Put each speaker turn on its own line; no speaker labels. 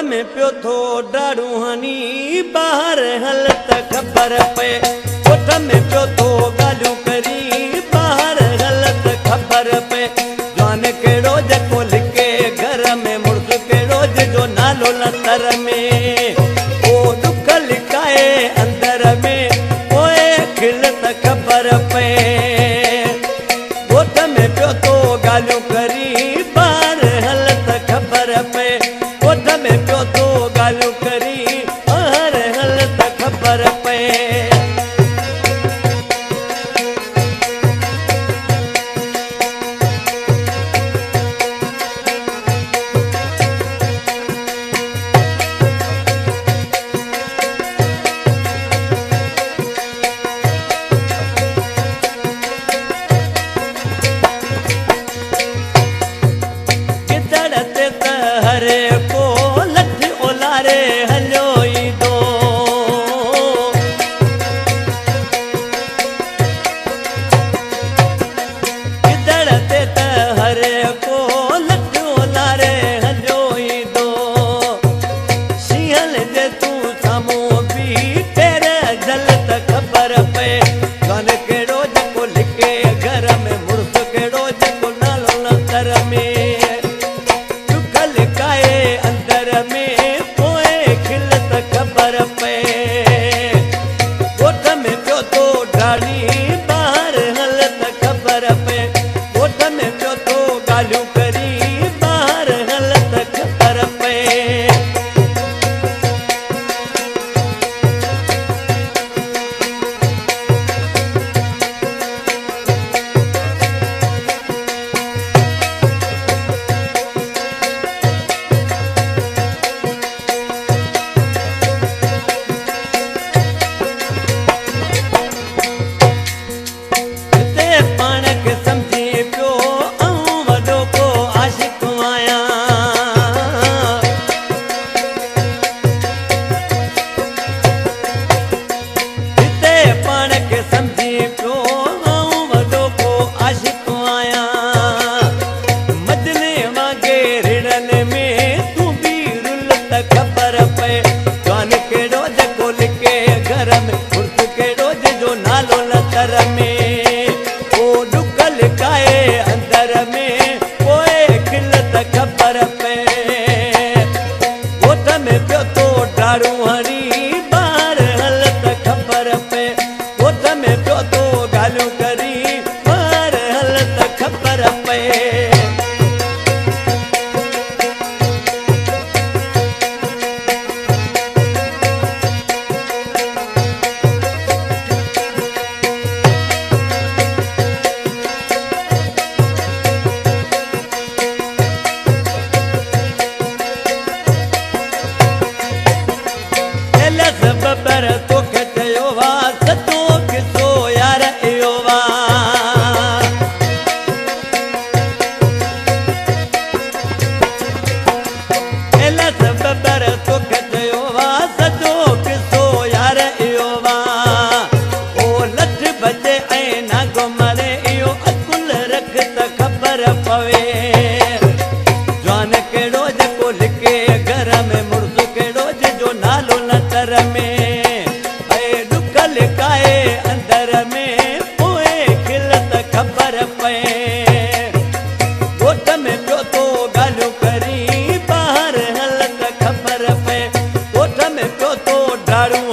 में पियो थो ॾाढू हनी ॿाहिर हल त ख़बर पए ॻोठ में पियो थो ॻाल्हियूं करी ॿाहिर हल त ख़बर पए जवान कहिड़ो जेको लिके घर में मुड़ुस कहिड़ो जो नालो लतर में ओ दुख लिकाए अंदर में पोइ खिल त ख़बर पए ॻोठ में पियो थो ॻाल्हियूं करी ॿाहिर हल त ख़बर पए ॻोठ में पियो थो ॻाल्हियूं करी ॿाहिर हल त ख़बर पए हरे को लठ ओलारे हलो ईंदो किदड़ ते त हरे को लठ ओलारे हलो ईंदो शीहल जे तूं साम्हूं बि तेरे झल त ख़बर पए जवान कहिड़ो जेको लिके घर में मुड़ुस कहिड़ो जेको नालो लतर में अंदर में पोइ खिल त ख़बर पए ॻोठ में पियो थो ॾाढी ॿाहिर हल त ख़बर पए ॻोठ में पियो थो ॻाल्हियूं करी ॿाहिर हल त ख़बर पए ॾाढू